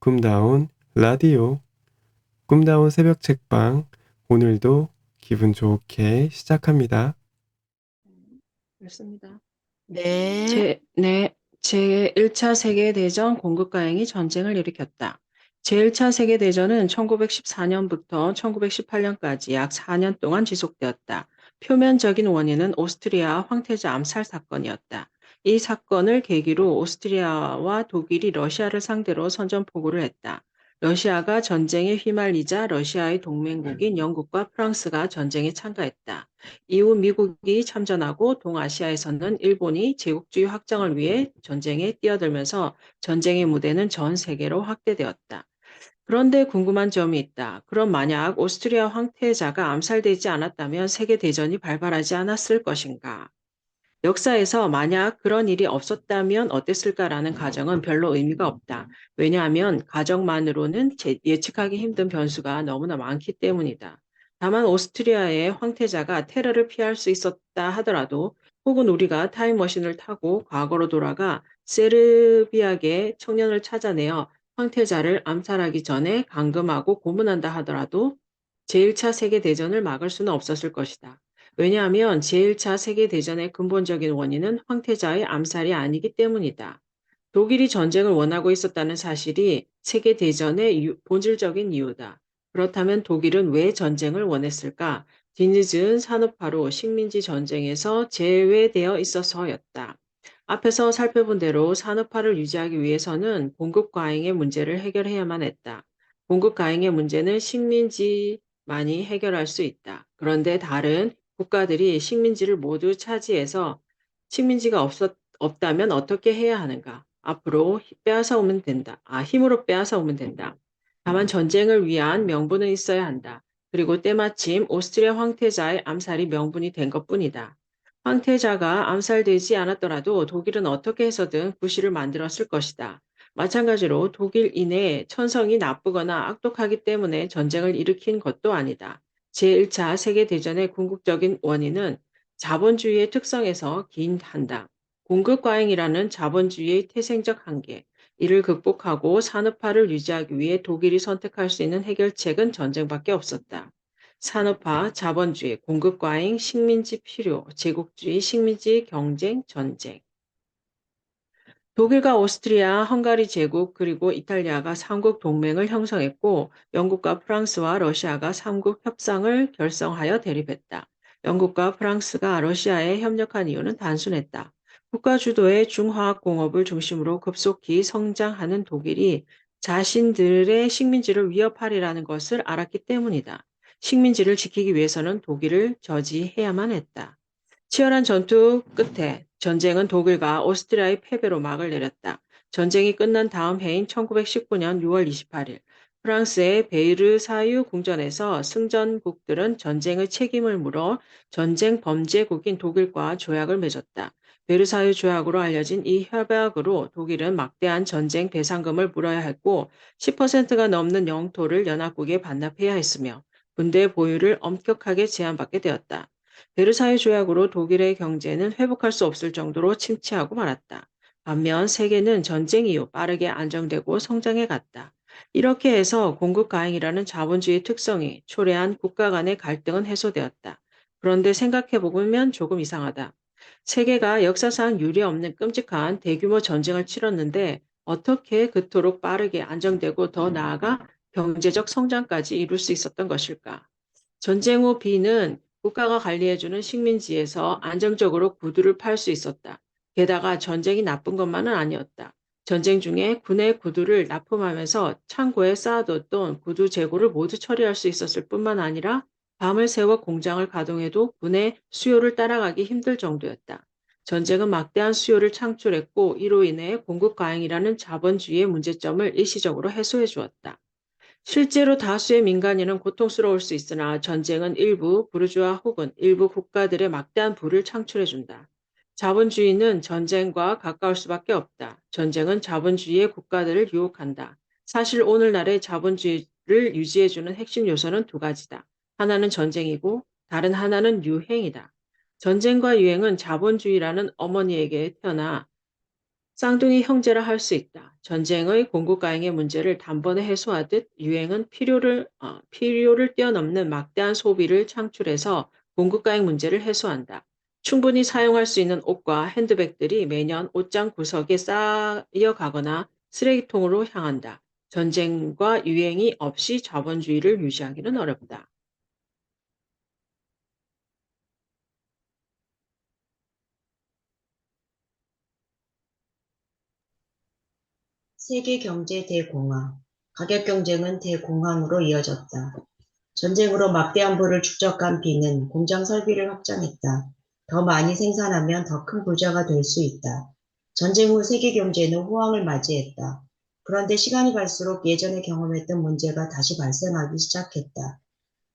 꿈다운 라디오, 꿈다운 새벽 책방, 오늘도 기분 좋게 시작합니다. 그렇습니다. 네. 제1차 세계대전 공급과행이 전쟁을 일으켰다. 제1차 세계대전은 1914년부터 1918년까지 약 4년 동안 지속되었다. 표면적인 원인은 오스트리아 황태자 암살 사건이었다. 이 사건을 계기로 오스트리아와 독일이 러시아를 상대로 선전포고를 했다. 러시아가 전쟁에 휘말리자 러시아의 동맹국인 영국과 프랑스가 전쟁에 참가했다. 이후 미국이 참전하고 동아시아에서는 일본이 제국주의 확장을 위해 전쟁에 뛰어들면서 전쟁의 무대는 전 세계로 확대되었다. 그런데 궁금한 점이 있다. 그럼 만약 오스트리아 황태자가 암살되지 않았다면 세계대전이 발발하지 않았을 것인가? 역사에서 만약 그런 일이 없었다면 어땠을까라는 가정은 별로 의미가 없다. 왜냐하면 가정만으로는 예측하기 힘든 변수가 너무나 많기 때문이다. 다만 오스트리아의 황태자가 테러를 피할 수 있었다 하더라도 혹은 우리가 타임머신을 타고 과거로 돌아가 세르비아계 청년을 찾아내어 황태자를 암살하기 전에 감금하고 고문한다 하더라도 제1차 세계대전을 막을 수는 없었을 것이다. 왜냐하면 제1차 세계대전의 근본적인 원인은 황태자의 암살이 아니기 때문이다. 독일이 전쟁을 원하고 있었다는 사실이 세계대전의 본질적인 이유다. 그렇다면 독일은 왜 전쟁을 원했을까? 뒤늦은 산업화로 식민지 전쟁에서 제외되어 있어서였다. 앞에서 살펴본 대로 산업화를 유지하기 위해서는 공급 과잉의 문제를 해결해야만 했다. 공급 과잉의 문제는 식민지만이 해결할 수 있다. 그런데 다른 국가들이 식민지를 모두 차지해서 식민지가 없다면 어떻게 해야 하는가? 앞으로 빼앗아오면 된다. 힘으로 빼앗아오면 된다. 다만 전쟁을 위한 명분은 있어야 한다. 그리고 때마침 오스트리아 황태자의 암살이 명분이 된 것뿐이다. 황태자가 암살되지 않았더라도 독일은 어떻게 해서든 구실을 만들었을 것이다. 마찬가지로 독일 이내에 천성이 나쁘거나 악독하기 때문에 전쟁을 일으킨 것도 아니다. 제1차 세계대전의 궁극적인 원인은 자본주의의 특성에서 기인한다. 공급 과잉이라는 자본주의의 태생적 한계, 이를 극복하고 산업화를 유지하기 위해 독일이 선택할 수 있는 해결책은 전쟁밖에 없었다. 산업화, 자본주의, 공급 과잉, 식민지 필요, 제국주의, 식민지 경쟁, 전쟁. 독일과 오스트리아, 헝가리 제국, 그리고 이탈리아가 삼국 동맹을 형성했고 영국과 프랑스와 러시아가 삼국 협상을 결성하여 대립했다. 영국과 프랑스가 러시아에 협력한 이유는 단순했다. 국가 주도의 중화학공업을 중심으로 급속히 성장하는 독일이 자신들의 식민지를 위협하리라는 것을 알았기 때문이다. 식민지를 지키기 위해서는 독일을 저지해야만 했다. 치열한 전투 끝에 전쟁은 독일과 오스트리아의 패배로 막을 내렸다. 전쟁이 끝난 다음 해인 1919년 6월 28일, 프랑스의 베르사유 궁전에서 승전국들은 전쟁의 책임을 물어 전쟁 범죄국인 독일과 조약을 맺었다. 베르사유 조약으로 알려진 이 협약으로 독일은 막대한 전쟁 배상금을 물어야 했고 10%가 넘는 영토를 연합국에 반납해야 했으며 군대 보유를 엄격하게 제한받게 되었다. 베르사유 조약으로 독일의 경제는 회복할 수 없을 정도로 침체하고 말았다. 반면 세계는 전쟁 이후 빠르게 안정되고 성장해 갔다. 이렇게 해서 공급 가행이라는 자본주의 특성이 초래한 국가 간의 갈등은 해소되었다. 그런데 생각해보면 조금 이상하다. 세계가 역사상 유례없는 끔찍한 대규모 전쟁을 치렀는데 어떻게 그토록 빠르게 안정되고 더 나아가 경제적 성장까지 이룰 수 있었던 것일까? 전쟁 후 비는 국가가 관리해주는 식민지에서 안정적으로 구두를 팔 수 있었다. 게다가 전쟁이 나쁜 것만은 아니었다. 전쟁 중에 군의 구두를 납품하면서 창고에 쌓아뒀던 구두 재고를 모두 처리할 수 있었을 뿐만 아니라 밤을 새워 공장을 가동해도 군의 수요를 따라가기 힘들 정도였다. 전쟁은 막대한 수요를 창출했고 이로 인해 공급 과잉이라는 자본주의의 문제점을 일시적으로 해소해 주었다. 실제로 다수의 민간인은 고통스러울 수 있으나 전쟁은 일부 부르주아 혹은 일부 국가들의 막대한 부를 창출해준다. 자본주의는 전쟁과 가까울 수밖에 없다. 전쟁은 자본주의의 국가들을 유혹한다. 사실 오늘날의 자본주의를 유지해주는 핵심 요소는 두 가지다. 하나는 전쟁이고 다른 하나는 유행이다. 전쟁과 유행은 자본주의라는 어머니에게 태어나 쌍둥이 형제라 할 수 있다. 전쟁의 공급과잉의 문제를 단번에 해소하듯 유행은 필요를 뛰어넘는 막대한 소비를 창출해서 공급과잉 문제를 해소한다. 충분히 사용할 수 있는 옷과 핸드백들이 매년 옷장 구석에 쌓여가거나 쓰레기통으로 향한다. 전쟁과 유행이 없이 자본주의를 유지하기는 어렵다. 세계 경제 대공황, 가격 경쟁은 대공황으로 이어졌다. 전쟁으로 막대한 부를 축적한 B는 공장 설비를 확장했다. 더 많이 생산하면 더 큰 부자가 될 수 있다. 전쟁 후 세계 경제는 호황을 맞이했다. 그런데 시간이 갈수록 예전에 경험했던 문제가 다시 발생하기 시작했다.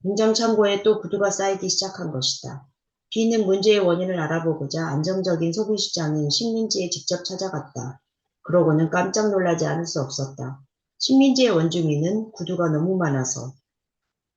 공장 창고에 또 구두가 쌓이기 시작한 것이다. B는 문제의 원인을 알아보고자 안정적인 소비 시장인 식민지에 직접 찾아갔다. 그러고는 깜짝 놀라지 않을 수 없었다. 식민지의 원주민은 구두가 너무 많아서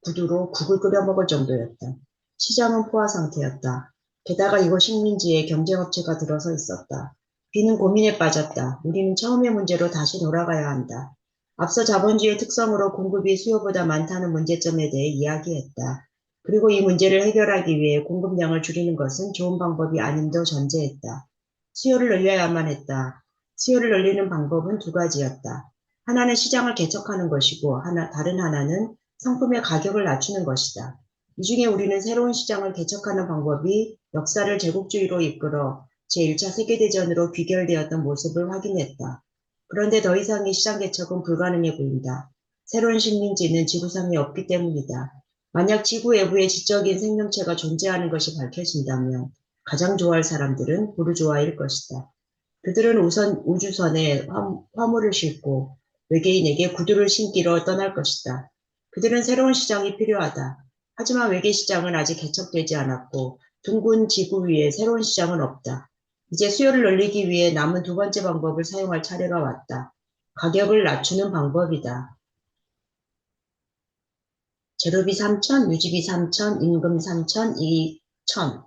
구두로 국을 끓여 먹을 정도였다. 시장은 포화 상태였다. 게다가 이곳 식민지에 경쟁업체가 들어서 있었다. B는 고민에 빠졌다. 우리는 처음의 문제로 다시 돌아가야 한다. 앞서 자본주의의 특성으로 공급이 수요보다 많다는 문제점에 대해 이야기했다. 그리고 이 문제를 해결하기 위해 공급량을 줄이는 것은 좋은 방법이 아님도 전제했다. 수요를 늘려야만 했다. 수요를 늘리는 방법은 두 가지였다. 하나는 시장을 개척하는 것이고 다른 하나는 상품의 가격을 낮추는 것이다. 이 중에 우리는 새로운 시장을 개척하는 방법이 역사를 제국주의로 이끌어 제1차 세계대전으로 귀결되었던 모습을 확인했다. 그런데 더 이상의 시장 개척은 불가능해 보인다. 새로운 식민지는 지구상에 없기 때문이다. 만약 지구 외부에 지적인 생명체가 존재하는 것이 밝혀진다면 가장 좋아할 사람들은 부르주아일 것이다. 그들은 우선 우주선에 화물을 싣고 외계인에게 구두를 신기로 떠날 것이다. 그들은 새로운 시장이 필요하다. 하지만 외계 시장은 아직 개척되지 않았고 둥근 지구 위에 새로운 시장은 없다. 이제 수요를 늘리기 위해 남은 두 번째 방법을 사용할 차례가 왔다. 가격을 낮추는 방법이다. 재료비 3천, 유지비 3천, 임금 3천, 이익 1천.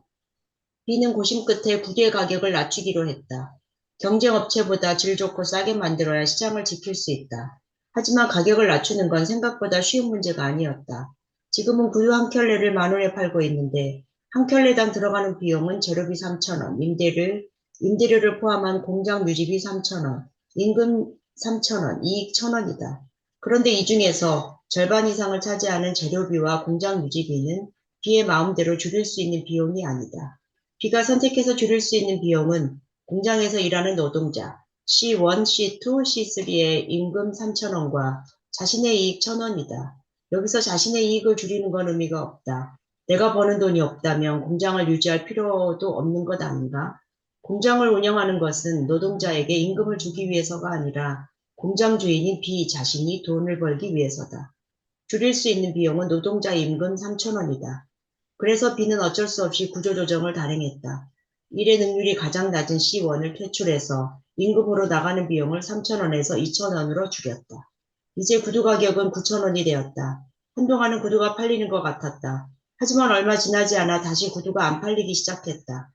B는 고심 끝에 구두의 가격을 낮추기로 했다. 경쟁업체보다 질 좋고 싸게 만들어야 시장을 지킬 수 있다. 하지만 가격을 낮추는 건 생각보다 쉬운 문제가 아니었다. 지금은 구두 한 켤레를 10,000원에 팔고 있는데 한 켤레당 들어가는 비용은 재료비 3,000원, 임대료를 포함한 공장 유지비 3,000원, 임금 3,000원, 이익 1,000원이다. 그런데 이 중에서 절반 이상을 차지하는 재료비와 공장 유지비는 B의 마음대로 줄일 수 있는 비용이 아니다. B가 선택해서 줄일 수 있는 비용은 공장에서 일하는 노동자 C1, C2, C3의 임금 3,000원과 자신의 이익 1,000원이다. 여기서 자신의 이익을 줄이는 건 의미가 없다. 내가 버는 돈이 없다면 공장을 유지할 필요도 없는 것 아닌가? 공장을 운영하는 것은 노동자에게 임금을 주기 위해서가 아니라 공장 주인인 B 자신이 돈을 벌기 위해서다. 줄일 수 있는 비용은 노동자 임금 3,000원이다. 그래서 B는 어쩔 수 없이 구조조정을 단행했다. 일의 능률이 가장 낮은 C1을 퇴출해서 임금으로 나가는 비용을 3,000원에서 2,000원으로 줄였다. 이제 구두 가격은 9,000원이 되었다. 한동안은 구두가 팔리는 것 같았다. 하지만 얼마 지나지 않아 다시 구두가 안 팔리기 시작했다.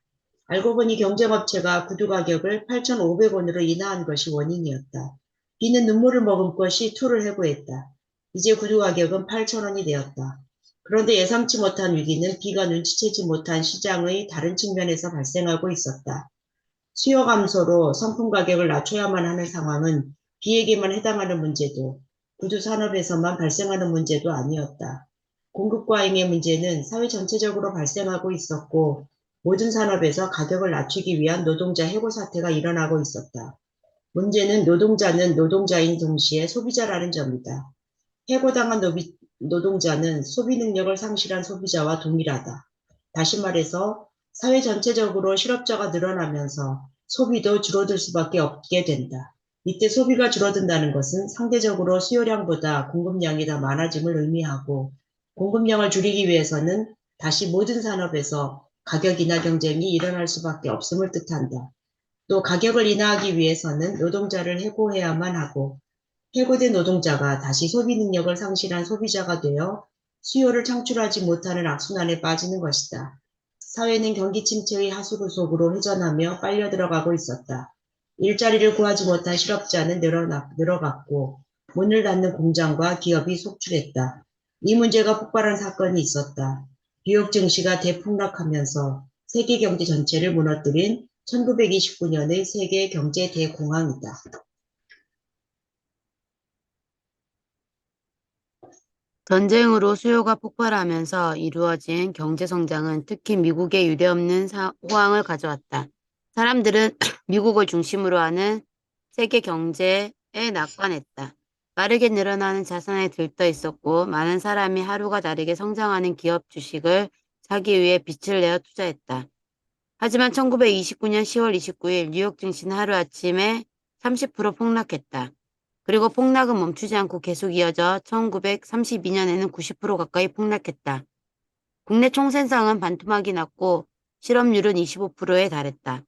알고 보니 경쟁업체가 구두 가격을 8,500원으로 인하한 것이 원인이었다. B는 눈물을 머금고 C2를 해고했다. 이제 구두 가격은 8,000원이 되었다. 그런데 예상치 못한 위기는 B가 눈치채지 못한 시장의 다른 측면에서 발생하고 있었다. 수요 감소로 상품 가격을 낮춰야만 하는 상황은 B에게만 해당하는 문제도 구두 산업에서만 발생하는 문제도 아니었다. 공급 과잉의 문제는 사회 전체적으로 발생하고 있었고 모든 산업에서 가격을 낮추기 위한 노동자 해고 사태가 일어나고 있었다. 문제는 노동자는 노동자인 동시에 소비자라는 점이다. 해고당한 노동자는 소비 능력을 상실한 소비자와 동일하다. 다시 말해서 사회 전체적으로 실업자가 늘어나면서 소비도 줄어들 수밖에 없게 된다. 이때 소비가 줄어든다는 것은 상대적으로 수요량보다 공급량이 더 많아짐을 의미하고 공급량을 줄이기 위해서는 다시 모든 산업에서 가격 인하 경쟁이 일어날 수밖에 없음을 뜻한다. 또 가격을 인하하기 위해서는 노동자를 해고해야만 하고 해고된 노동자가 다시 소비 능력을 상실한 소비자가 되어 수요를 창출하지 못하는 악순환에 빠지는 것이다. 사회는 경기 침체의 하수구 속으로 회전하며 빨려 들어가고 있었다. 일자리를 구하지 못한 실업자는 늘어갔고 문을 닫는 공장과 기업이 속출했다. 이 문제가 폭발한 사건이 있었다. 뉴욕 증시가 대폭락하면서 세계 경제 전체를 무너뜨린 1929년의 세계 경제 대공황이다. 전쟁으로 수요가 폭발하면서 이루어진 경제 성장은 특히 미국에 유례없는 호황을 가져왔다. 사람들은 미국을 중심으로 하는 세계 경제에 낙관했다. 빠르게 늘어나는 자산에 들떠 있었고 많은 사람이 하루가 다르게 성장하는 기업 주식을 사기 위해 빛을 내어 투자했다. 하지만 1929년 10월 29일 뉴욕 증시는 하루아침에 30% 폭락했다. 그리고 폭락은 멈추지 않고 계속 이어져 1932년에는 90% 가까이 폭락했다. 국내 총생산은 반토막이 났고 실업률은 25%에 달했다.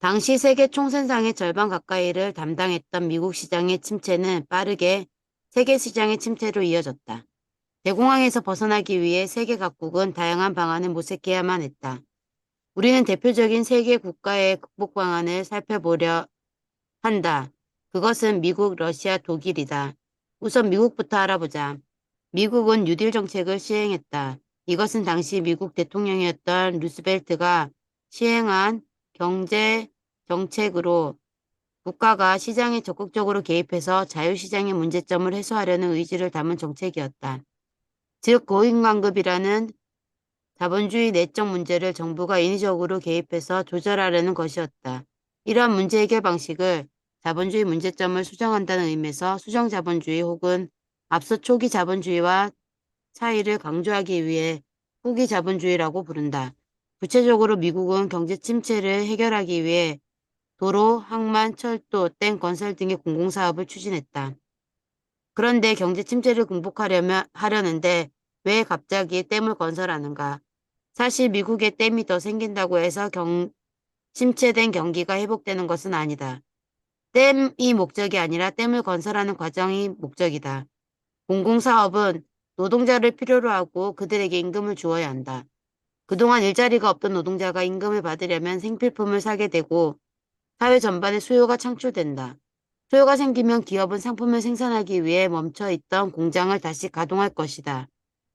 당시 세계 총생산의 절반 가까이를 담당했던 미국 시장의 침체는 빠르게 세계 시장의 침체로 이어졌다. 대공황에서 벗어나기 위해 세계 각국은 다양한 방안을 모색해야만 했다. 우리는 대표적인 세계 국가의 극복 방안을 살펴보려 한다. 그것은 미국, 러시아, 독일이다. 우선 미국부터 알아보자. 미국은 뉴딜 정책을 시행했다. 이것은 당시 미국 대통령이었던 루스벨트가 시행한 경제 정책으로 국가가 시장에 적극적으로 개입해서 자유시장의 문제점을 해소하려는 의지를 담은 정책이었다. 즉 고임강급이라는 자본주의 내적 문제를 정부가 인위적으로 개입해서 조절하려는 것이었다. 이러한 문제 해결 방식을 자본주의 문제점을 수정한다는 의미에서 수정자본주의 혹은 앞서 초기 자본주의와 차이를 강조하기 위해 후기 자본주의라고 부른다. 구체적으로 미국은 경제 침체를 해결하기 위해 도로, 항만, 철도, 댐 건설 등의 공공사업을 추진했다. 그런데 경제 침체를 하려는데 왜 갑자기 댐을 건설하는가? 사실 미국에 댐이 더 생긴다고 해서 침체된 경기가 회복되는 것은 아니다. 댐이 목적이 아니라 댐을 건설하는 과정이 목적이다. 공공사업은 노동자를 필요로 하고 그들에게 임금을 주어야 한다. 그동안 일자리가 없던 노동자가 임금을 받으려면 생필품을 사게 되고 사회 전반에 수요가 창출된다. 수요가 생기면 기업은 상품을 생산하기 위해 멈춰있던 공장을 다시 가동할 것이다.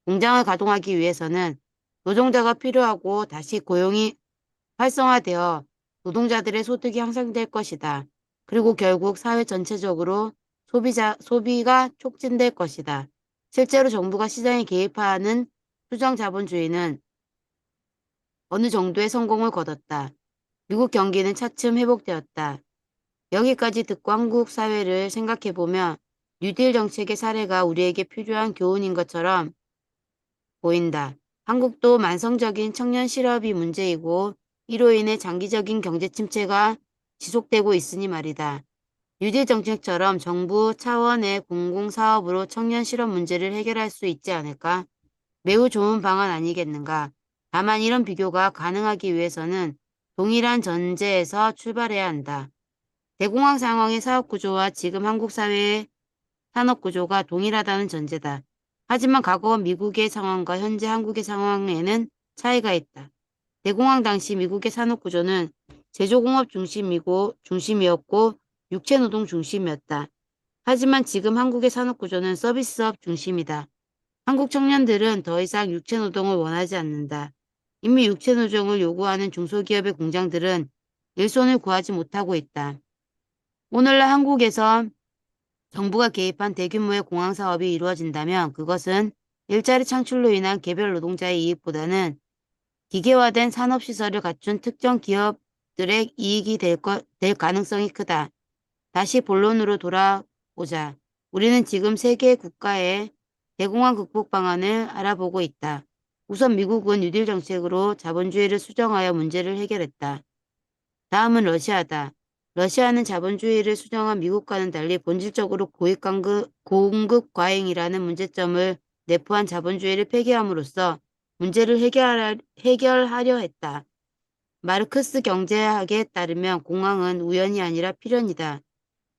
공장을 가동하기 위해서는 노동자가 필요하고 다시 고용이 활성화되어 노동자들의 소득이 향상될 것이다. 그리고 결국 사회 전체적으로 소비가 촉진될 것이다. 실제로 정부가 시장에 개입하는 수정자본주의는 어느 정도의 성공을 거뒀다. 미국 경기는 차츰 회복되었다. 여기까지 듣고 한국 사회를 생각해보면 뉴딜 정책의 사례가 우리에게 필요한 교훈인 것처럼 보인다. 한국도 만성적인 청년 실업이 문제이고 이로 인해 장기적인 경제 침체가 지속되고 있으니 말이다. 뉴딜 정책처럼 정부 차원의 공공사업으로 청년 실업 문제를 해결할 수 있지 않을까? 매우 좋은 방안 아니겠는가? 다만 이런 비교가 가능하기 위해서는 동일한 전제에서 출발해야 한다. 대공황 상황의 사업 구조와 지금 한국 사회의 산업 구조가 동일하다는 전제다. 하지만 과거 미국의 상황과 현재 한국의 상황에는 차이가 있다. 대공황 당시 미국의 산업 구조는 제조공업 중심이었고 육체노동 중심이었다. 하지만 지금 한국의 산업 구조는 서비스업 중심이다. 한국 청년들은 더 이상 육체노동을 원하지 않는다. 이미 육체노동을 요구하는 중소기업의 공장들은 일손을 구하지 못하고 있다. 오늘날 한국에서 정부가 개입한 대규모의 공항 사업이 이루어진다면 그것은 일자리 창출로 인한 개별 노동자의 이익보다는 기계화된 산업시설을 갖춘 특정 기업들의 이익이 될 가능성이 크다. 다시 본론으로 돌아오자. 우리는 지금 세계 국가의 대공황 극복 방안을 알아보고 있다. 우선 미국은 뉴딜 정책으로 자본주의를 수정하여 문제를 해결했다. 다음은 러시아다. 러시아는 자본주의를 수정한 미국과는 달리 본질적으로 공급 과잉이라는 문제점을 내포한 자본주의를 폐기함으로써 문제를 해결하려 했다. 마르크스 경제학에 따르면 공황은 우연이 아니라 필연이다.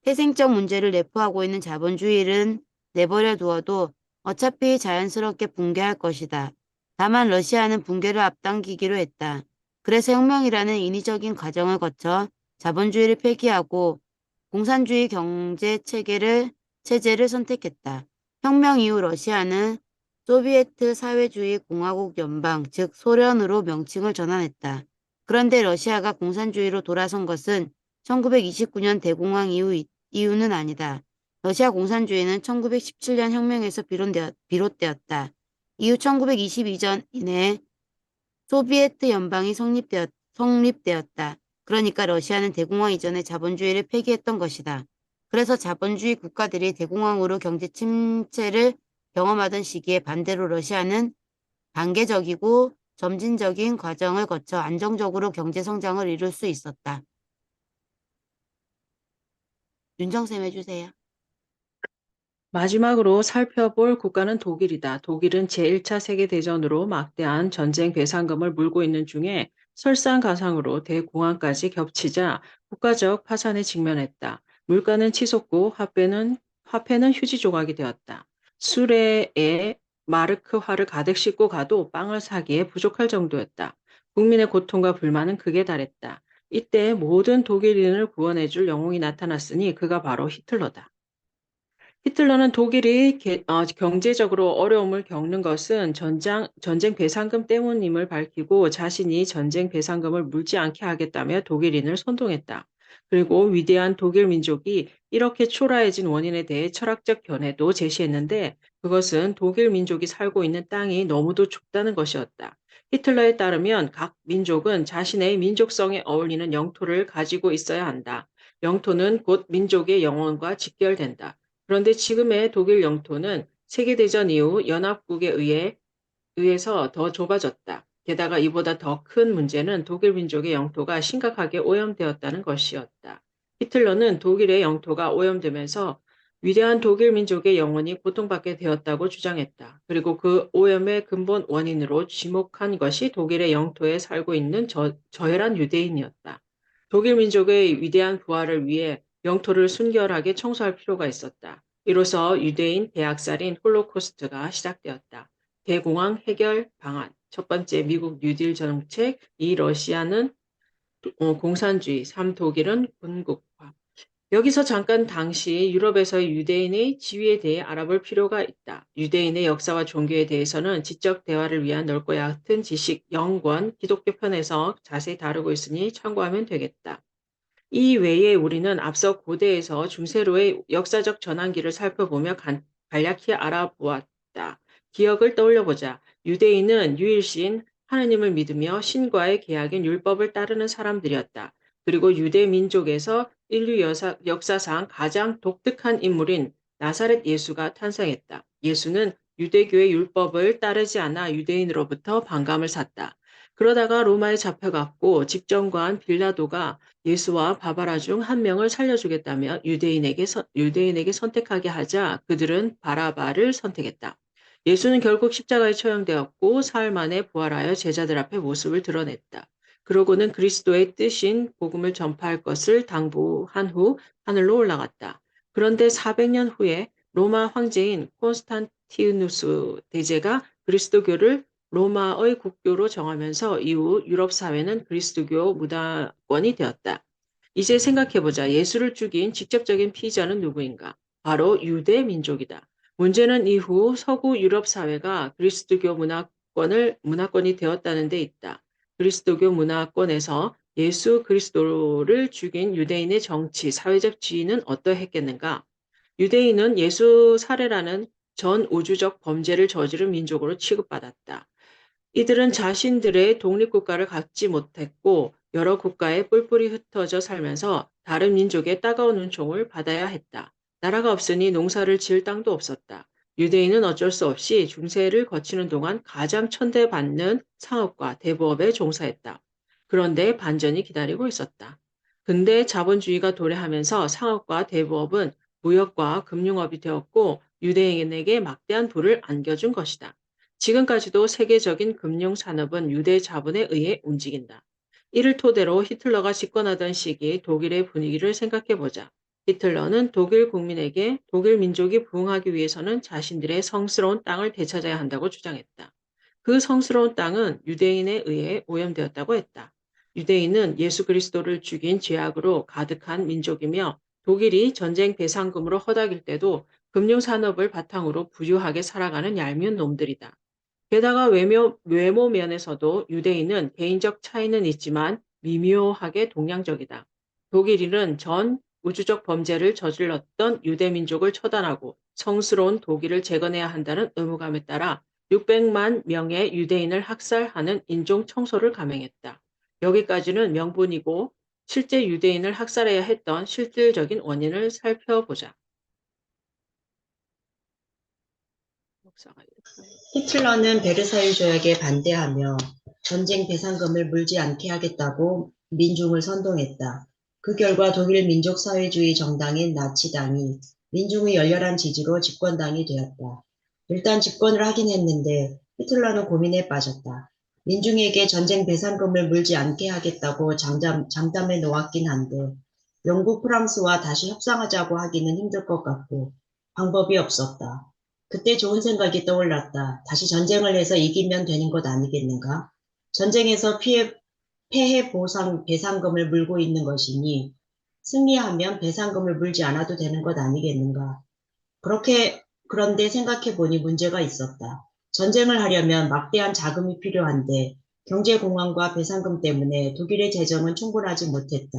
태생적 문제를 내포하고 있는 자본주의를 내버려 두어도 어차피 자연스럽게 붕괴할 것이다. 다만 러시아는 붕괴를 앞당기기로 했다. 그래서 혁명이라는 인위적인 과정을 거쳐 자본주의를 폐기하고 공산주의 경제 체제를 선택했다. 혁명 이후 러시아는 소비에트 사회주의 공화국 연방, 즉 소련으로 명칭을 전환했다. 그런데 러시아가 공산주의로 돌아선 것은 1929년 대공황 이후는 아니다. 러시아 공산주의는 1917년 혁명에서 비롯되었다. 이후 1922년에 소비에트 연방이 성립되었다. 그러니까 러시아는 대공황 이전에 자본주의를 폐기했던 것이다. 그래서 자본주의 국가들이 대공황으로 경제 침체를 경험하던 시기에 반대로 러시아는 단계적이고 점진적인 과정을 거쳐 안정적으로 경제 성장을 이룰 수 있었다. 윤정쌤 해주세요. 마지막으로 살펴볼 국가는 독일이다. 독일은 제1차 세계대전으로 막대한 전쟁 배상금을 물고 있는 중에 설상가상으로 대공황까지 겹치자 국가적 파산에 직면했다. 물가는 치솟고 화폐는 휴지 조각이 되었다. 수레에 마르크화를 가득 싣고 가도 빵을 사기에 부족할 정도였다. 국민의 고통과 불만은 극에 달했다. 이때 모든 독일인을 구원해줄 영웅이 나타났으니 그가 바로 히틀러다. 히틀러는 독일이 경제적으로 어려움을 겪는 것은 전쟁 배상금 때문임을 밝히고 자신이 전쟁 배상금을 물지 않게 하겠다며 독일인을 선동했다. 그리고 위대한 독일 민족이 이렇게 초라해진 원인에 대해 철학적 견해도 제시했는데 그것은 독일 민족이 살고 있는 땅이 너무도 좁다는 것이었다. 히틀러에 따르면 각 민족은 자신의 민족성에 어울리는 영토를 가지고 있어야 한다. 영토는 곧 민족의 영혼과 직결된다. 그런데 지금의 독일 영토는 세계대전 이후 연합국에 의해서 더 좁아졌다. 게다가 이보다 더 큰 문제는 독일 민족의 영토가 심각하게 오염되었다는 것이었다. 히틀러는 독일의 영토가 오염되면서 위대한 독일 민족의 영혼이 고통받게 되었다고 주장했다. 그리고 그 오염의 근본 원인으로 지목한 것이 독일의 영토에 살고 있는 저혈한 유대인이었다. 독일 민족의 위대한 부활을 위해 영토를 순결하게 청소할 필요가 있었다. 이로써 유대인 대학살인 홀로코스트가 시작되었다. 대공황 해결 방안. 첫 번째, 미국 뉴딜 정책. 2, 러시아는 공산주의. 3, 독일은 군국화. 여기서 잠깐 당시 유럽에서의 유대인의 지위에 대해 알아볼 필요가 있다. 유대인의 역사와 종교에 대해서는 지적 대화를 위한 넓고 얕은 지식, 영권, 기독교 편에서 자세히 다루고 있으니 참고하면 되겠다. 이 외에 우리는 앞서 고대에서 중세로의 역사적 전환기를 살펴보며 간략히 알아보았다. 기억을 떠올려보자. 유대인은 유일신 하느님을 믿으며 신과의 계약인 율법을 따르는 사람들이었다. 그리고 유대 민족에서 인류 역사상 가장 독특한 인물인 나사렛 예수가 탄생했다. 예수는 유대교의 율법을 따르지 않아 유대인으로부터 반감을 샀다. 그러다가 로마에 잡혀갔고 집정관 빌라도가 예수와 바바라 중 한 명을 살려주겠다며 유대인에게 선택하게 하자 그들은 바라바를 선택했다. 예수는 결국 십자가에 처형되었고 사흘 만에 부활하여 제자들 앞에 모습을 드러냈다. 그러고는 그리스도의 뜻인 복음을 전파할 것을 당부한 후 하늘로 올라갔다. 그런데 400년 후에 로마 황제인 콘스탄티누스 대제가 그리스도교를 로마의 국교로 정하면서 이후 유럽 사회는 그리스도교 문화권이 되었다. 이제 생각해보자. 예수를 죽인 직접적인 피의자는 누구인가? 바로 유대 민족이다. 문제는 이후 서구 유럽 사회가 그리스도교 문화권이 되었다는 데 있다. 그리스도교 문화권에서 예수 그리스도를 죽인 유대인의 정치, 사회적 지위는 어떠했겠는가? 유대인은 예수 살해라는 전 우주적 범죄를 저지른 민족으로 취급받았다. 이들은 자신들의 독립국가를 갖지 못했고 여러 국가에 뿔뿔이 흩어져 살면서 다른 민족의 따가운 은총을 받아야 했다. 나라가 없으니 농사를 지을 땅도 없었다. 유대인은 어쩔 수 없이 중세를 거치는 동안 가장 천대받는 상업과 대부업에 종사했다. 그런데 반전이 기다리고 있었다. 근대 자본주의가 도래하면서 상업과 대부업은 무역과 금융업이 되었고 유대인에게 막대한 부를 안겨준 것이다. 지금까지도 세계적인 금융산업은 유대 자본에 의해 움직인다. 이를 토대로 히틀러가 집권하던 시기 독일의 분위기를 생각해보자. 히틀러는 독일 국민에게 독일 민족이 부흥하기 위해서는 자신들의 성스러운 땅을 되찾아야 한다고 주장했다. 그 성스러운 땅은 유대인에 의해 오염되었다고 했다. 유대인은 예수 그리스도를 죽인 죄악으로 가득한 민족이며 독일이 전쟁 배상금으로 허덕일 때도 금융산업을 바탕으로 부유하게 살아가는 얄미운 놈들이다. 게다가 외모 면에서도 유대인은 개인적 차이는 있지만 미묘하게 동양적이다. 독일인은 전 우주적 범죄를 저질렀던 유대민족을 처단하고 성스러운 독일을 재건해야 한다는 의무감에 따라 600만 명의 유대인을 학살하는 인종 청소를 감행했다. 여기까지는 명분이고 실제 유대인을 학살해야 했던 실질적인 원인을 살펴보자. 역사가 이렇게. 히틀러는 베르사유 조약에 반대하며 전쟁 배상금을 물지 않게 하겠다고 민중을 선동했다. 그 결과 독일 민족사회주의 정당인 나치당이 민중의 열렬한 지지로 집권당이 되었다. 일단 집권을 하긴 했는데 히틀러는 고민에 빠졌다. 민중에게 전쟁 배상금을 물지 않게 하겠다고 장담해 놓았긴 한데 영국, 프랑스와 다시 협상하자고 하기는 힘들 것 같고 방법이 없었다. 그때 좋은 생각이 떠올랐다. 다시 전쟁을 해서 이기면 되는 것 아니겠는가? 전쟁에서 폐해 배상금을 물고 있는 것이니 승리하면 배상금을 물지 않아도 되는 것 아니겠는가? 그런데 생각해보니 문제가 있었다. 전쟁을 하려면 막대한 자금이 필요한데 경제공황과 배상금 때문에 독일의 재정은 충분하지 못했다.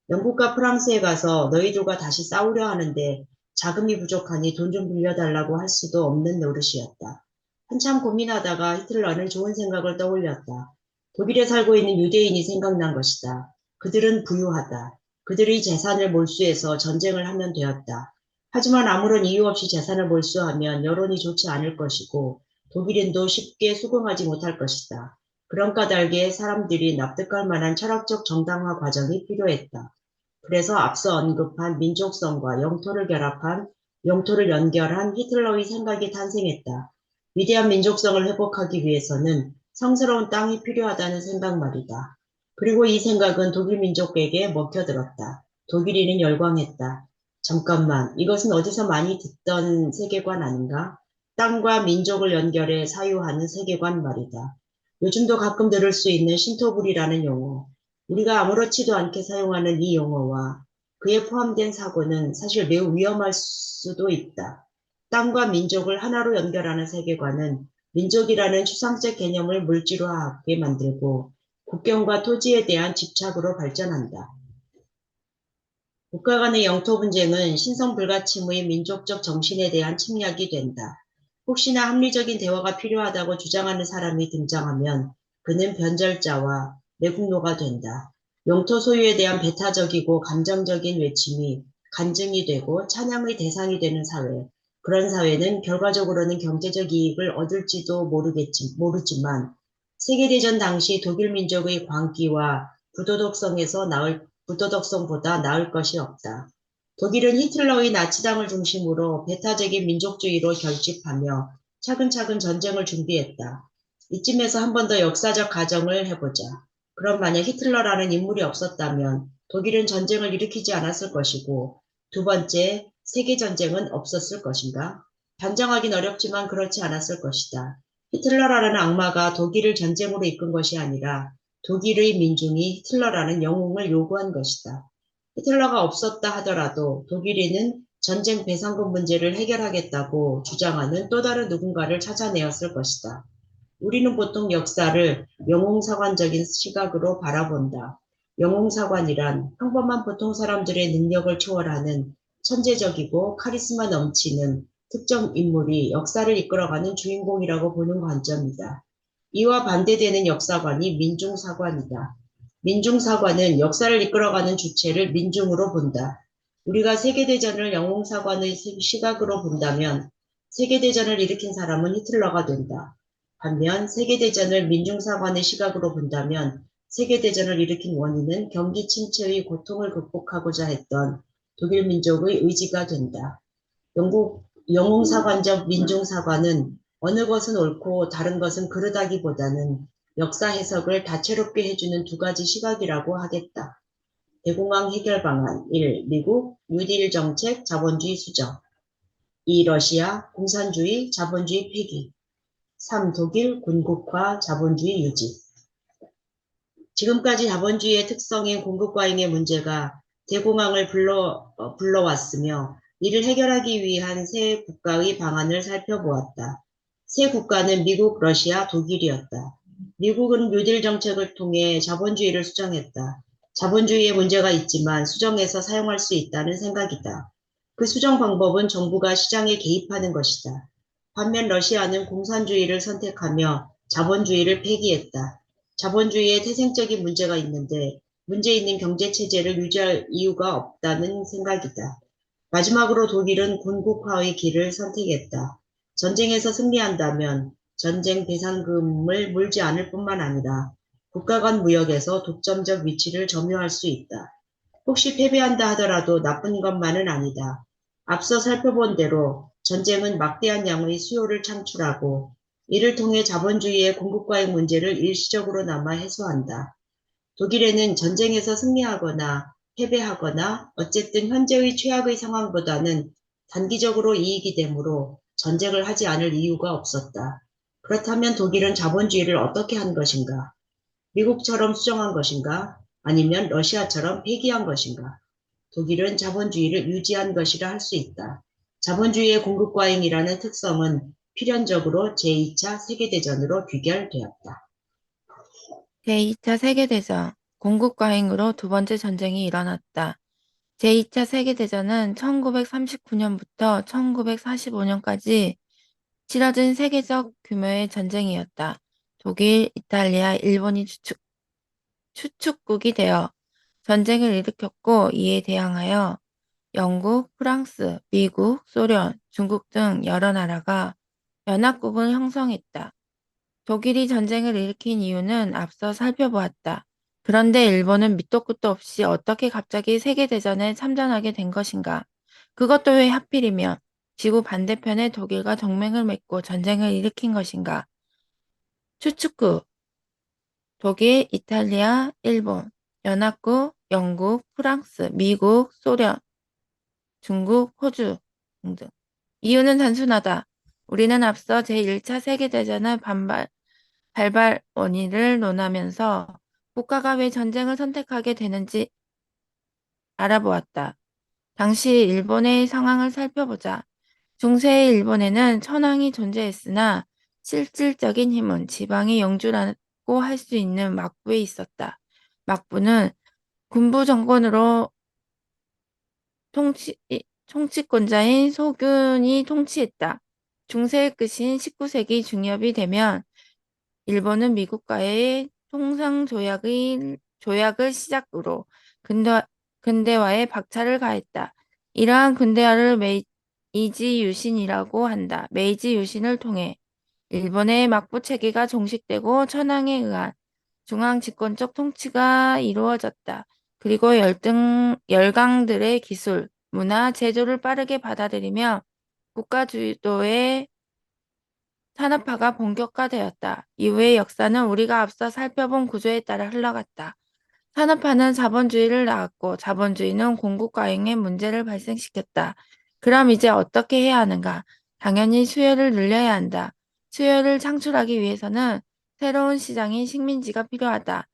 영국과 프랑스에 가서 너희들과 다시 싸우려 하는데 자금이 부족하니 돈 좀 빌려달라고 할 수도 없는 노릇이었다. 한참 고민하다가 히틀러는 좋은 생각을 떠올렸다. 독일에 살고 있는 유대인이 생각난 것이다. 그들은 부유하다. 그들의 재산을 몰수해서 전쟁을 하면 되었다. 하지만 아무런 이유 없이 재산을 몰수하면 여론이 좋지 않을 것이고 독일인도 쉽게 수긍하지 못할 것이다. 그런 까닭에 사람들이 납득할 만한 철학적 정당화 과정이 필요했다. 그래서 앞서 언급한 민족성과 영토를 연결한 히틀러의 생각이 탄생했다. 위대한 민족성을 회복하기 위해서는 성스러운 땅이 필요하다는 생각 말이다. 그리고 이 생각은 독일 민족에게 먹혀들었다. 독일인은 열광했다. 잠깐만, 이것은 어디서 많이 듣던 세계관 아닌가? 땅과 민족을 연결해 사유하는 세계관 말이다. 요즘도 가끔 들을 수 있는 신토불이라는 용어. 우리가 아무렇지도 않게 사용하는 이 용어와 그에 포함된 사고는 사실 매우 위험할 수도 있다. 땅과 민족을 하나로 연결하는 세계관은 민족이라는 추상적 개념을 물질화하게 만들고 국경과 토지에 대한 집착으로 발전한다. 국가 간의 영토 분쟁은 신성 불가침의 민족적 정신에 대한 침략이 된다. 혹시나 합리적인 대화가 필요하다고 주장하는 사람이 등장하면 그는 변절자와 매국노가 된다. 영토 소유에 대한 배타적이고 감정적인 외침이 간증이 되고 찬양의 대상이 되는 사회. 그런 사회는 결과적으로는 경제적 이익을 얻을지도 모르지만 세계대전 당시 독일 민족의 광기와 부도덕성보다 나을 것이 없다. 독일은 히틀러의 나치당을 중심으로 배타적인 민족주의로 결집하며 차근차근 전쟁을 준비했다. 이쯤에서 한 번 더 역사적 가정을 해보자. 그럼 만약 히틀러라는 인물이 없었다면 독일은 전쟁을 일으키지 않았을 것이고 두 번째, 세계전쟁은 없었을 것인가? 단정하긴 어렵지만 그렇지 않았을 것이다. 히틀러라는 악마가 독일을 전쟁으로 이끈 것이 아니라 독일의 민중이 히틀러라는 영웅을 요구한 것이다. 히틀러가 없었다 하더라도 독일인은 전쟁 배상금 문제를 해결하겠다고 주장하는 또 다른 누군가를 찾아내었을 것이다. 우리는 보통 역사를 영웅사관적인 시각으로 바라본다. 영웅사관이란 평범한 보통 사람들의 능력을 초월하는 천재적이고 카리스마 넘치는 특정 인물이 역사를 이끌어가는 주인공이라고 보는 관점이다. 이와 반대되는 역사관이 민중사관이다. 민중사관은 역사를 이끌어가는 주체를 민중으로 본다. 우리가 세계대전을 영웅사관의 시각으로 본다면 세계대전을 일으킨 사람은 히틀러가 된다. 반면 세계대전을 민중사관의 시각으로 본다면 세계대전을 일으킨 원인은 경기 침체의 고통을 극복하고자 했던 독일 민족의 의지가 된다. 영웅사관적 민중사관은 어느 것은 옳고 다른 것은 그르다기보다는 역사 해석을 다채롭게 해주는 두 가지 시각이라고 하겠다. 대공황 해결 방안 1. 미국 뉴딜 정책 자본주의 수정 2. 러시아 공산주의 자본주의 폐기 3. 독일 군국화 자본주의 유지 지금까지 자본주의의 특성인 공급과잉의 문제가 대공황을 불러왔으며 이를 해결하기 위한 세 국가의 방안을 살펴보았다. 세 국가는 미국, 러시아, 독일이었다. 미국은 뉴딜 정책을 통해 자본주의를 수정했다. 자본주의에 문제가 있지만 수정해서 사용할 수 있다는 생각이다. 그 수정 방법은 정부가 시장에 개입하는 것이다. 반면 러시아는 공산주의를 선택하며 자본주의를 폐기했다. 자본주의에 태생적인 문제가 있는데 문제 있는 경제체제를 유지할 이유가 없다는 생각이다. 마지막으로 독일은 군국화의 길을 선택했다. 전쟁에서 승리한다면 전쟁 배상금을 물지 않을 뿐만 아니라 국가 간 무역에서 독점적 위치를 점유할 수 있다. 혹시 패배한다 하더라도 나쁜 것만은 아니다. 앞서 살펴본 대로 전쟁은 막대한 양의 수요를 창출하고 이를 통해 자본주의의 공급과의 문제를 일시적으로나마 해소한다. 독일에는 전쟁에서 승리하거나 패배하거나 어쨌든 현재의 최악의 상황보다는 단기적으로 이익이 되므로 전쟁을 하지 않을 이유가 없었다. 그렇다면 독일은 자본주의를 어떻게 한 것인가? 미국처럼 수정한 것인가? 아니면 러시아처럼 폐기한 것인가? 독일은 자본주의를 유지한 것이라 할 수 있다. 자본주의의 공급과잉이라는 특성은 필연적으로 제2차 세계대전으로 귀결되었다. 제2차 세계대전, 공급과잉으로 두 번째 전쟁이 일어났다. 제2차 세계대전은 1939년부터 1945년까지 치러진 세계적 규모의 전쟁이었다. 독일, 이탈리아, 일본이 추축국이 되어 전쟁을 일으켰고 이에 대항하여 영국, 프랑스, 미국, 소련, 중국 등 여러 나라가 연합국을 형성했다. 독일이 전쟁을 일으킨 이유는 앞서 살펴보았다. 그런데 일본은 밑도 끝도 없이 어떻게 갑자기 세계대전에 참전하게 된 것인가? 그것도 왜 하필이면 지구 반대편에 독일과 동맹을 맺고 전쟁을 일으킨 것인가? 추측구, 독일, 이탈리아, 일본, 연합국, 영국, 프랑스, 미국, 소련, 중국, 호주 등등. 이유는 단순하다. 우리는 앞서 제1차 세계대전의 발발 원인을 논하면서 국가가 왜 전쟁을 선택하게 되는지 알아보았다. 당시 일본의 상황을 살펴보자. 중세의 일본에는 천황이 존재했으나 실질적인 힘은 지방의 영주라고 할 수 있는 막부에 있었다. 막부는 군부 정권으로 통치권자인 소균이 통치했다. 중세의 끝인 19세기 중엽이 되면 일본은 미국과의 조약을 시작으로 근대화에 박차를 가했다. 이러한 근대화를 메이지 유신이라고 한다. 메이지 유신을 통해 일본의 막부 체계가 종식되고 천황에 의한 중앙 집권적 통치가 이루어졌다. 그리고 열강들의 기술, 문화, 제조를 빠르게 받아들이며 국가 주도의 산업화가 본격화되었다. 이후의 역사는 우리가 앞서 살펴본 구조에 따라 흘러갔다. 산업화는 자본주의를 낳았고 자본주의는 공급과잉의 문제를 발생시켰다. 그럼 이제 어떻게 해야 하는가? 당연히 수요를 늘려야 한다. 수요를 창출하기 위해서는 새로운 시장인 식민지가 필요하다.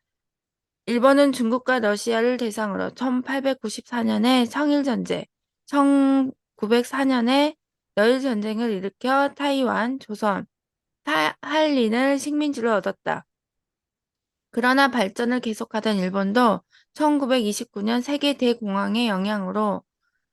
일본은 중국과 러시아를 대상으로 1894년에 청일전쟁, 1904년에 여일전쟁을 일으켜 타이완, 조선, 한린을 식민지로 얻었다. 그러나 발전을 계속하던 일본도 1929년 세계 대공황의 영향으로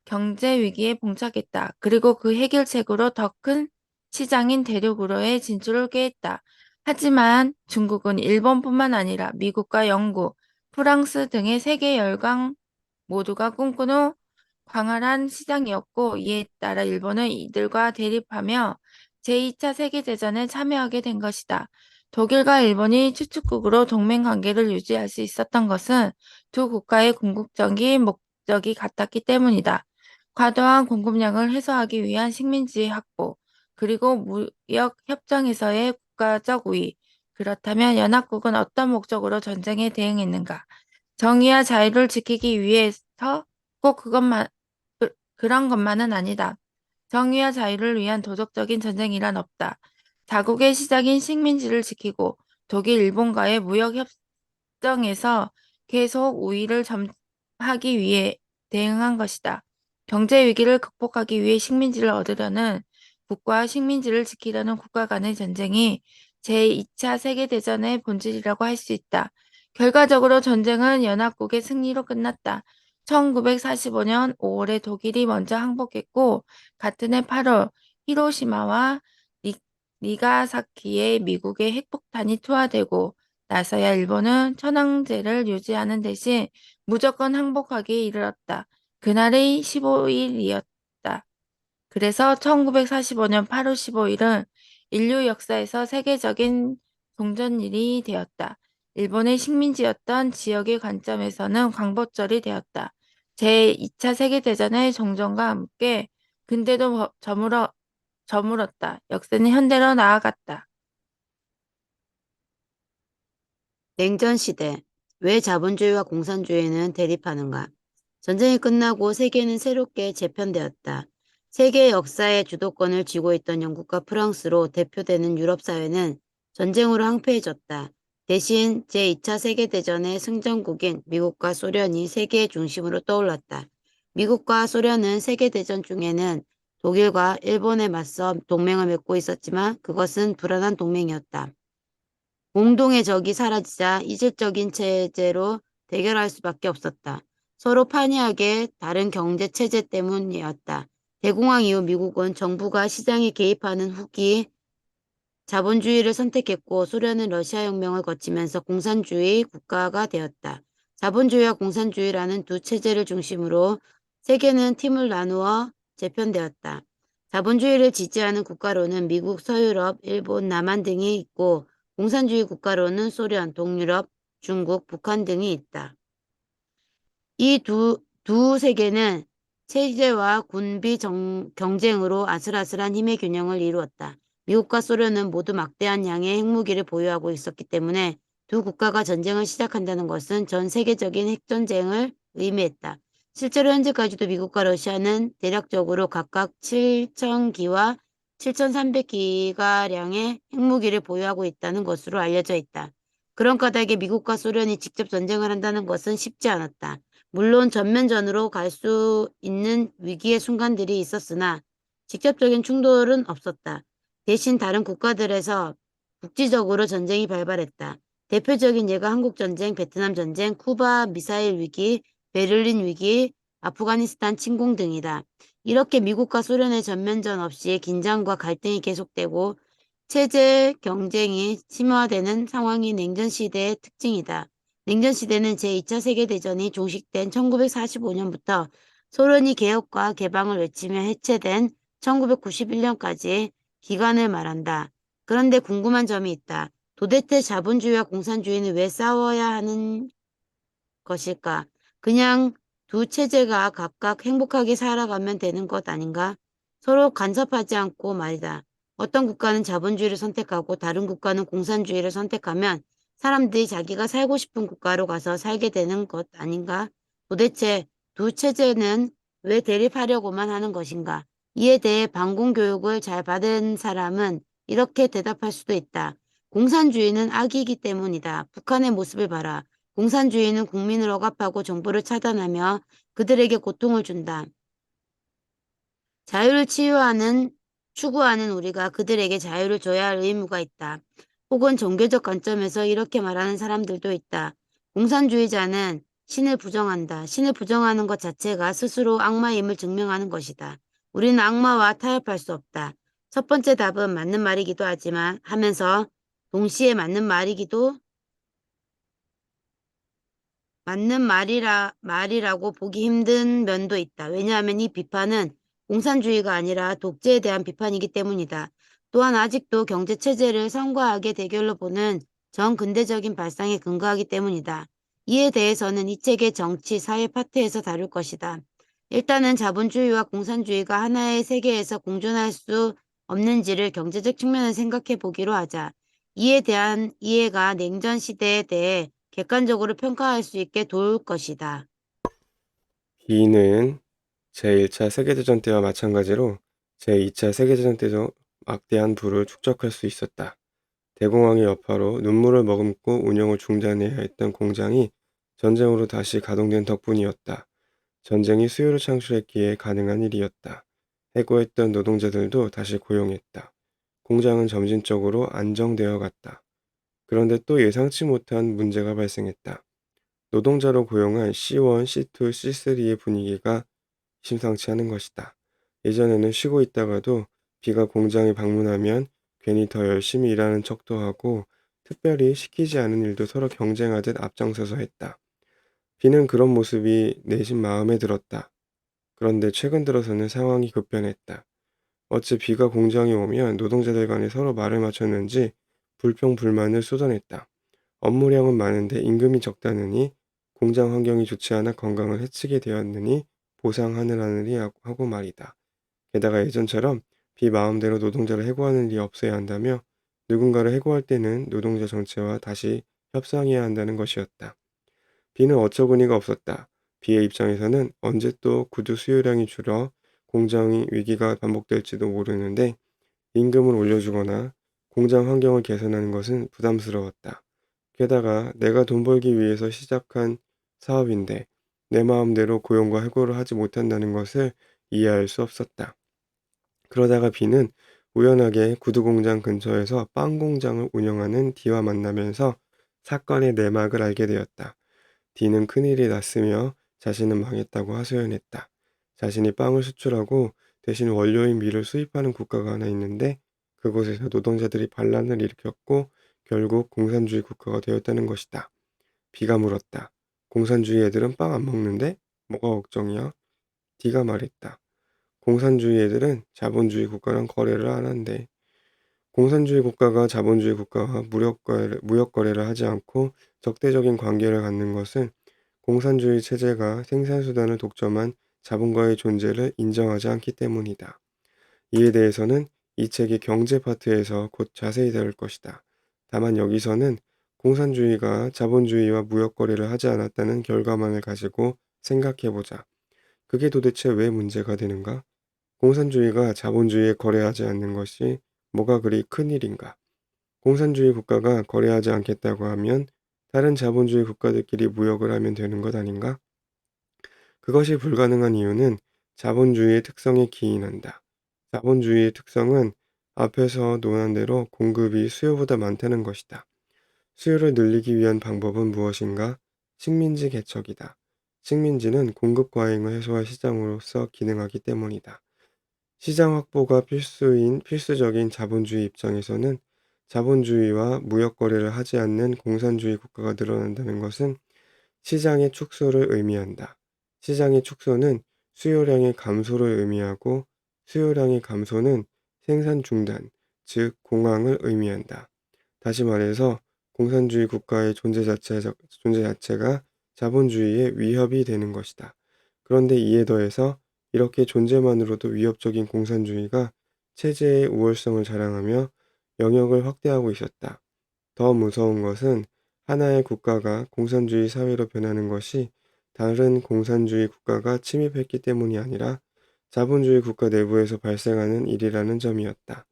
경제 위기에 봉착했다. 그리고 그 해결책으로 더 큰 시장인 대륙으로의 진출을 꾀했다. 하지만 중국은 일본뿐만 아니라 미국과 영국, 프랑스 등의 세계 열강 모두가 꿈꾸는 광활한 시장이었고 이에 따라 일본은 이들과 대립하며 제2차 세계대전에 참여하게 된 것이다. 독일과 일본이 추축국으로 동맹 관계를 유지할 수 있었던 것은 두 국가의 궁극적인 목적이 같았기 때문이다. 과도한 공급량을 해소하기 위한 식민지 확보, 그리고 무역 협정에서의 국가적 우위. 그렇다면 연합국은 어떤 목적으로 전쟁에 대응했는가? 정의와 자유를 지키기 위해서 꼭 그런 것만은 아니다. 정의와 자유를 위한 도덕적인 전쟁이란 없다. 자국의 시작인 식민지를 지키고 독일, 일본과의 무역 국정에서 계속 우위를 점하기 위해 대응한 것이다. 경제 위기를 극복하기 위해 식민지를 얻으려는 국가와 식민지를 지키려는 국가 간의 전쟁이 제2차 세계대전의 본질이라고 할 수 있다. 결과적으로 전쟁은 연합국의 승리로 끝났다. 1945년 5월에 독일이 먼저 항복했고 같은 해 8월 히로시마와 니가사키에 미국의 핵폭탄이 투하되고 나서야 일본은 천황제를 유지하는 대신 무조건 항복하기에 이르렀다. 그날이 15일이었다. 그래서 1945년 8월 15일은 인류 역사에서 세계적인 동전일이 되었다. 일본의 식민지였던 지역의 관점에서는 광복절이 되었다. 제2차 세계대전의 종전과 함께 근대도 저물었다. 역사는 현대로 나아갔다. 냉전 시대. 왜 자본주의와 공산주의는 대립하는가? 전쟁이 끝나고 세계는 새롭게 재편되었다. 세계 역사의 주도권을 쥐고 있던 영국과 프랑스로 대표되는 유럽 사회는 전쟁으로 황폐해졌다. 대신 제2차 세계대전의 승전국인 미국과 소련이 세계의 중심으로 떠올랐다. 미국과 소련은 세계대전 중에는 독일과 일본에 맞서 동맹을 맺고 있었지만 그것은 불안한 동맹이었다. 공동의 적이 사라지자 이질적인 체제로 대결할 수밖에 없었다. 서로 판이하게 다른 경제 체제 때문이었다. 대공황 이후 미국은 정부가 시장에 개입하는 후기 자본주의를 선택했고 소련은 러시아 혁명을 거치면서 공산주의 국가가 되었다. 자본주의와 공산주의라는 두 체제를 중심으로 세계는 팀을 나누어 재편되었다. 자본주의를 지지하는 국가로는 미국, 서유럽, 일본, 남한 등이 있고 공산주의 국가로는 소련, 동유럽, 중국, 북한 등이 있다. 이 두 세계는 체제와 군비 경쟁으로 아슬아슬한 힘의 균형을 이루었다. 미국과 소련은 모두 막대한 양의 핵무기를 보유하고 있었기 때문에 두 국가가 전쟁을 시작한다는 것은 전 세계적인 핵전쟁을 의미했다. 실제로 현재까지도 미국과 러시아는 대략적으로 각각 7,000기와 7,300기가량의 핵무기를 보유하고 있다는 것으로 알려져 있다. 그런 까닭에 미국과 소련이 직접 전쟁을 한다는 것은 쉽지 않았다. 물론 전면전으로 갈 수 있는 위기의 순간들이 있었으나 직접적인 충돌은 없었다. 대신 다른 국가들에서 국지적으로 전쟁이 발발했다. 대표적인 예가 한국전쟁, 베트남전쟁, 쿠바 미사일 위기, 베를린 위기, 아프가니스탄 침공 등이다. 이렇게 미국과 소련의 전면전 없이 긴장과 갈등이 계속되고 체제 경쟁이 심화되는 상황이 냉전 시대의 특징이다. 냉전 시대는 제2차 세계대전이 종식된 1945년부터 소련이 개혁과 개방을 외치며 해체된 1991년까지 기간을 말한다. 그런데 궁금한 점이 있다. 도대체 자본주의와 공산주의는 왜 싸워야 하는 것일까? 그냥 두 체제가 각각 행복하게 살아가면 되는 것 아닌가? 서로 간섭하지 않고 말이다. 어떤 국가는 자본주의를 선택하고 다른 국가는 공산주의를 선택하면 사람들이 자기가 살고 싶은 국가로 가서 살게 되는 것 아닌가? 도대체 두 체제는 왜 대립하려고만 하는 것인가? 이에 대해 방공교육을 잘 받은 사람은 이렇게 대답할 수도 있다. 공산주의는 악이기 때문이다. 북한의 모습을 봐라. 공산주의는 국민을 억압하고 정보를 차단하며 그들에게 고통을 준다. 자유를 추구하는 우리가 그들에게 자유를 줘야 할 의무가 있다. 혹은 종교적 관점에서 이렇게 말하는 사람들도 있다. 공산주의자는 신을 부정한다. 신을 부정하는 것 자체가 스스로 악마임을 증명하는 것이다. 우리는 악마와 타협할 수 없다. 첫 번째 답은 맞는 말이기도 하지만 하면서 동시에 맞는 말이라고 보기 힘든 면도 있다. 왜냐하면 이 비판은 공산주의가 아니라 독재에 대한 비판이기 때문이다. 또한 아직도 경제체제를 성과학의 대결로 보는 정근대적인 발상에 근거하기 때문이다. 이에 대해서는 이 책의 정치, 사회 파트에서 다룰 것이다. 일단은 자본주의와 공산주의가 하나의 세계에서 공존할 수 없는지를 경제적 측면을 생각해 보기로 하자. 이에 대한 이해가 냉전 시대에 대해 객관적으로 평가할 수 있게 도울 것이다. B는 제1차 세계대전 때와 마찬가지로 제2차 세계대전 때도 막대한 부를 축적할 수 있었다. 대공황의 여파로 눈물을 머금고 운영을 중단해야 했던 공장이 전쟁으로 다시 가동된 덕분이었다. 전쟁이 수요를 창출했기에 가능한 일이었다. 해고했던 노동자들도 다시 고용했다. 공장은 점진적으로 안정되어 갔다. 그런데 또 예상치 못한 문제가 발생했다. 노동자로 고용한 C1, C2, C3의 분위기가 심상치 않은 것이다. 예전에는 쉬고 있다가도 비가 공장에 방문하면 괜히 더 열심히 일하는 척도 하고 특별히 시키지 않은 일도 서로 경쟁하듯 앞장서서 했다. 비는 그런 모습이 내심 마음에 들었다. 그런데 최근 들어서는 상황이 급변했다. 어째 비가 공장에 오면 노동자들 간에 서로 말을 맞췄는지 불평불만을 쏟아냈다. 업무량은 많은데 임금이 적다느니 공장 환경이 좋지 않아 건강을 해치게 되었느니 보상하느라느니 하고 말이다. 게다가 예전처럼 비 마음대로 노동자를 해고하는 일이 없어야 한다며 누군가를 해고할 때는 노동자 전체와 다시 협상해야 한다는 것이었다. 비는 어처구니가 없었다. 비의 입장에서는 언제 또 구두 수요량이 줄어 공장의 위기가 반복될지도 모르는데 임금을 올려주거나 공장 환경을 개선하는 것은 부담스러웠다. 게다가 내가 돈 벌기 위해서 시작한 사업인데 내 마음대로 고용과 해고를 하지 못한다는 것을 이해할 수 없었다. 그러다가 비는 우연하게 구두 공장 근처에서 빵 공장을 운영하는 D와 만나면서 사건의 내막을 알게 되었다. D는 큰일이 났으며 자신은 망했다고 하소연했다. 자신이 빵을 수출하고 대신 원료인 밀을 수입하는 국가가 하나 있는데 그곳에서 노동자들이 반란을 일으켰고 결국 공산주의 국가가 되었다는 것이다. B가 물었다. 공산주의 애들은 빵 안 먹는데? 뭐가 걱정이야? D가 말했다. 공산주의 애들은 자본주의 국가랑 거래를 안 한대. 공산주의 국가가 자본주의 국가와 무역 거래를 하지 않고 적대적인 관계를 갖는 것은 공산주의 체제가 생산수단을 독점한 자본가의 존재를 인정하지 않기 때문이다. 이에 대해서는 이 책의 경제 파트에서 곧 자세히 다룰 것이다. 다만 여기서는 공산주의가 자본주의와 무역 거래를 하지 않았다는 결과만을 가지고 생각해보자. 그게 도대체 왜 문제가 되는가? 공산주의가 자본주의에 거래하지 않는 것이 뭐가 그리 큰일인가? 공산주의 국가가 거래하지 않겠다고 하면 다른 자본주의 국가들끼리 무역을 하면 되는 것 아닌가? 그것이 불가능한 이유는 자본주의의 특성에 기인한다. 자본주의의 특성은 앞에서 논한 대로 공급이 수요보다 많다는 것이다. 수요를 늘리기 위한 방법은 무엇인가? 식민지 개척이다. 식민지는 공급 과잉을 해소할 시장으로서 기능하기 때문이다. 시장 확보가 필수적인 자본주의 입장에서는 자본주의와 무역 거래를 하지 않는 공산주의 국가가 늘어난다는 것은 시장의 축소를 의미한다. 시장의 축소는 수요량의 감소를 의미하고 수요량의 감소는 생산 중단, 즉 공황을 의미한다. 다시 말해서 공산주의 국가의 존재 자체가 자본주의의 위협이 되는 것이다. 그런데 이에 더해서 이렇게 존재만으로도 위협적인 공산주의가 체제의 우월성을 자랑하며 영역을 확대하고 있었다. 더 무서운 것은 하나의 국가가 공산주의 사회로 변하는 것이 다른 공산주의 국가가 침입했기 때문이 아니라 자본주의 국가 내부에서 발생하는 일이라는 점이었다.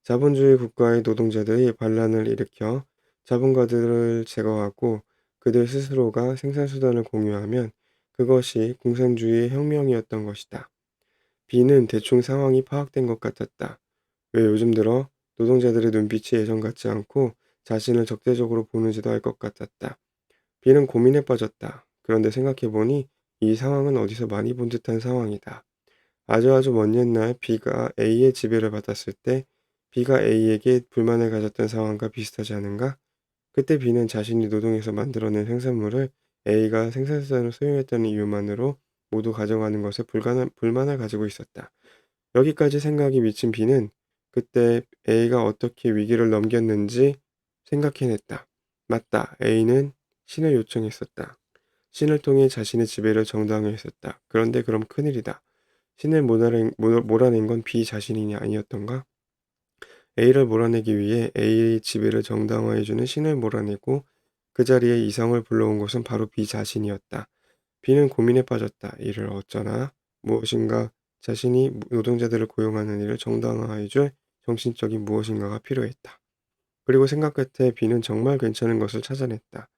자본주의 국가의 노동자들이 반란을 일으켜 자본가들을 제거하고 그들 스스로가 생산수단을 공유하면 그것이 공산주의의 혁명이었던 것이다. B는 대충 상황이 파악된 것 같았다. 왜 요즘 들어 노동자들의 눈빛이 예전 같지 않고 자신을 적대적으로 보는지도 알 것 같았다. B는 고민에 빠졌다. 그런데 생각해보니 이 상황은 어디서 많이 본 듯한 상황이다. 아주 먼 옛날 B가 A의 지배를 받았을 때 B가 A에게 불만을 가졌던 상황과 비슷하지 않은가? 그때 B는 자신이 노동해서 만들어낸 생산물을 A가 생산수단으로 소유했다는 이유만으로 모두 가져가는 것에 불만을 가지고 있었다. 여기까지 생각이 미친 B는 그때 A가 어떻게 위기를 넘겼는지 생각해냈다. 맞다. A는 신을 요청했었다. 신을 통해 자신의 지배를 정당화했었다. 그런데 그럼 큰일이다. 신을 몰아낸 건 B 자신이 아니었던가? A를 몰아내기 위해 A의 지배를 정당화해주는 신을 몰아내고 그 자리에 이성을 불러온 것은 바로 B 자신이었다. B는 고민에 빠졌다. 이를 어쩌나? 무엇인가 자신이 노동자들을 고용하는 일을 정당화해줄 정신적인 무엇인가가 필요했다. 그리고 생각 끝에 B는 정말 괜찮은 것을 찾아냈다.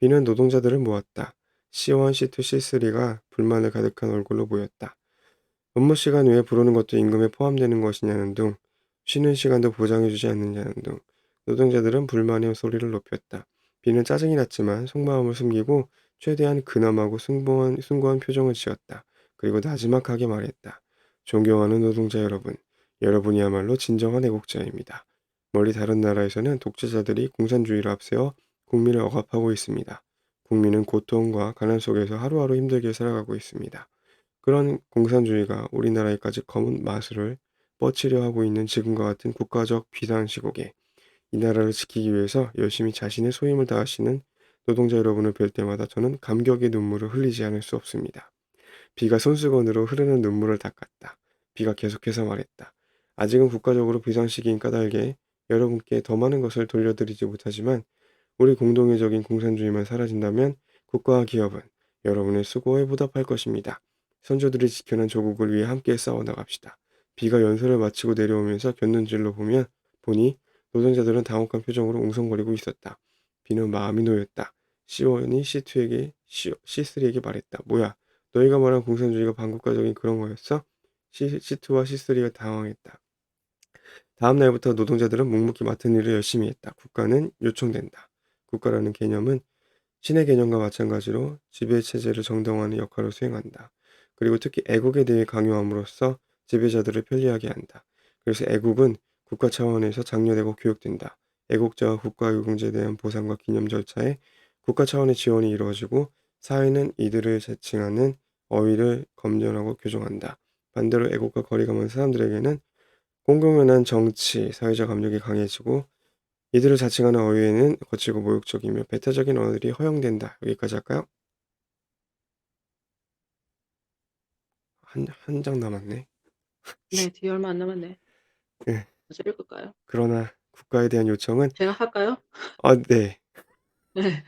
B는 노동자들을 모았다. C1, C2, C3가 불만을 가득한 얼굴로 보였다. 업무 시간 외에 부르는 것도 임금에 포함되는 것이냐는 둥, 쉬는 시간도 보장해주지 않느냐는 둥, 노동자들은 불만의 소리를 높였다. B는 짜증이 났지만 속마음을 숨기고 최대한 근엄하고 숭고한 표정을 지었다. 그리고 나지막하게 말했다. 존경하는 노동자 여러분, 여러분이야말로 진정한 애국자입니다. 멀리 다른 나라에서는 독재자들이 공산주의를 앞세워 국민을 억압하고 있습니다. 국민은 고통과 가난 속에서 하루하루 힘들게 살아가고 있습니다. 그런 공산주의가 우리나라에까지 검은 마술을 뻗치려 하고 있는 지금과 같은 국가적 비상시국에 이 나라를 지키기 위해서 열심히 자신의 소임을 다하시는 노동자 여러분을 뵐 때마다 저는 감격의 눈물을 흘리지 않을 수 없습니다. 비가 손수건으로 흐르는 눈물을 닦았다. 비가 계속해서 말했다. 아직은 국가적으로 비상시기인 까닭에 여러분께 더 많은 것을 돌려드리지 못하지만 우리 공동의적인 공산주의만 사라진다면 국가와 기업은 여러분의 수고에 보답할 것입니다. 선조들이 지켜낸 조국을 위해 함께 싸워나갑시다. 비가 연설을 마치고 내려오면서 곁눈질로 보니 노동자들은 당혹한 표정으로 웅성거리고 있었다. 비는 마음이 놓였다. C1이 C3에게 말했다. 뭐야, 너희가 말한 공산주의가 반국가적인 그런 거였어? C2와 C3가 당황했다. 다음 날부터 노동자들은 묵묵히 맡은 일을 열심히 했다. 국가는 요청된다. 국가라는 개념은 신의 개념과 마찬가지로 지배체제를 정당화하는 역할을 수행한다. 그리고 특히 애국에 대해 강요함으로써 지배자들을 편리하게 한다. 그래서 애국은 국가 차원에서 장려되고 교육된다. 애국자와 국가유공자에 대한 보상과 기념 절차에 국가 차원의 지원이 이루어지고 사회는 이들을 지칭하는 어휘를 검열하고 교정한다. 반대로 애국과 거리가 먼 사람들에게는 공공연한 정치, 사회적 압력이 강해지고 이들을 자칭하는 어휘에는 거칠고 모욕적이며 배타적인 언어들이 허용된다. 여기까지 할까요? 한 장 남았네. 네, 뒤에 얼마 안 남았네. 예. 먼저 읽을까요? 그러나 국가에 대한 요청은 제가 할까요? 네. 네.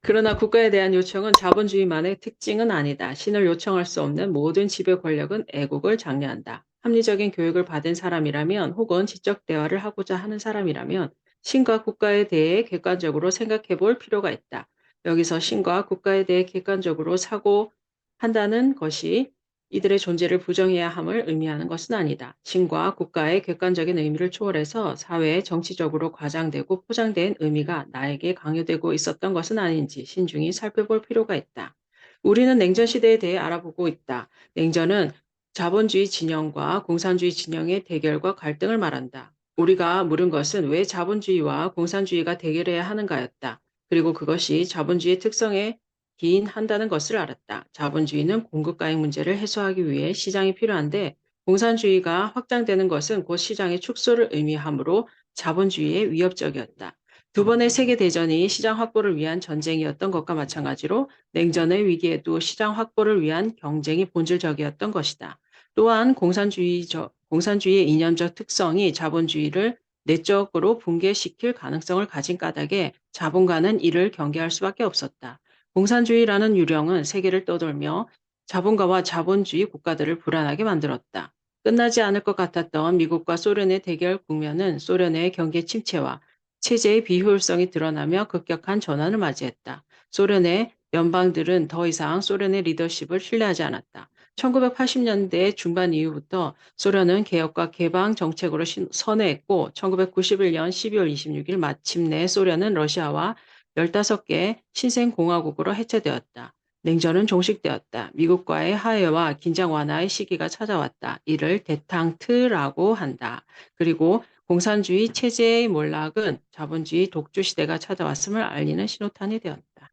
그러나 국가에 대한 요청은 자본주의만의 특징은 아니다. 신을 요청할 수 없는 모든 지배 권력은 애국을 장려한다. 합리적인 교육을 받은 사람이라면 혹은 지적 대화를 하고자 하는 사람이라면 신과 국가에 대해 객관적으로 생각해 볼 필요가 있다. 여기서 신과 국가에 대해 객관적으로 사고한다는 것이 이들의 존재를 부정해야 함을 의미하는 것은 아니다. 신과 국가의 객관적인 의미를 초월해서 사회에 정치적으로 과장되고 포장된 의미가 나에게 강요되고 있었던 것은 아닌지 신중히 살펴볼 필요가 있다. 우리는 냉전 시대에 대해 알아보고 있다. 냉전은 자본주의 진영과 공산주의 진영의 대결과 갈등을 말한다. 우리가 물은 것은 왜 자본주의와 공산주의가 대결해야 하는가였다. 그리고 그것이 자본주의의 특성에 기인한다는 것을 알았다. 자본주의는 공급가액 문제를 해소하기 위해 시장이 필요한데 공산주의가 확장되는 것은 곧 시장의 축소를 의미하므로 자본주의에 위협적이었다. 두 번의 세계대전이 시장 확보를 위한 전쟁이었던 것과 마찬가지로 냉전의 위기에도 시장 확보를 위한 경쟁이 본질적이었던 것이다. 또한 공산주의의 이념적 특성이 자본주의를 내적으로 붕괴시킬 가능성을 가진 까닭에 자본가는 이를 경계할 수밖에 없었다. 공산주의라는 유령은 세계를 떠돌며 자본가와 자본주의 국가들을 불안하게 만들었다. 끝나지 않을 것 같았던 미국과 소련의 대결 국면은 소련의 경계 침체와 체제의 비효율성이 드러나며 급격한 전환을 맞이했다. 소련의 연방들은 더 이상 소련의 리더십을 신뢰하지 않았다. 1980년대 중반 이후부터 소련은 개혁과 개방 정책으로 선회했고 1991년 12월 26일 마침내 소련은 러시아와 15개 신생공화국으로 해체되었다. 냉전은 종식되었다. 미국과의 화해와 긴장 완화의 시기가 찾아왔다. 이를 데탕트라고 한다. 그리고 공산주의 체제의 몰락은 자본주의 독주 시대가 찾아왔음을 알리는 신호탄이 되었다.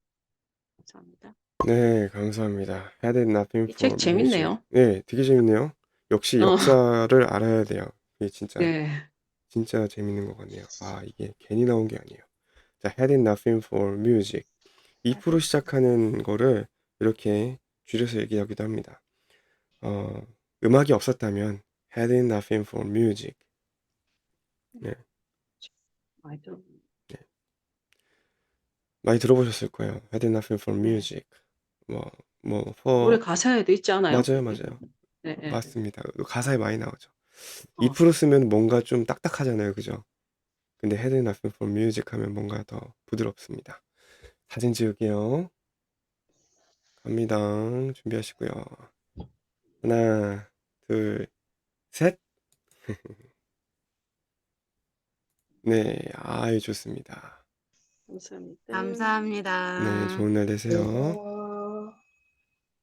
감사합니다. 네, 감사합니다. Had it not been 이 for 책 music. 재밌네요. 네, 되게 재밌네요. 역시 어, 역사를 알아야 돼요. 이게 네. 진짜 재밌는 것 같네요. 아, 이게 괜히 나온 게 아니에요. 자, Had it not been for music. 2% 시작하는 거를 이렇게 줄여서 얘기하기도 합니다. 음악이 없었다면 Had it not been for music. 네, 많이 들어. 네. 많이 들어보셨을 거예요. Had it not been for 네. music. 뭐 노래 for 가사에도 있지 않아요? 맞아요, 그게? 맞아요. 네, 네. 맞습니다. 가사에 많이 나오죠. 어, 2% 쓰면 뭔가 좀 딱딱하잖아요, 그죠? 근데 had not been for music 하면 뭔가 더 부드럽습니다. 사진 지울게요. 갑니다. 준비하시고요. 하나, 둘, 셋. 네, 아유, 좋습니다. 감사합니다. 감사합니다. 네, 좋은 날 되세요.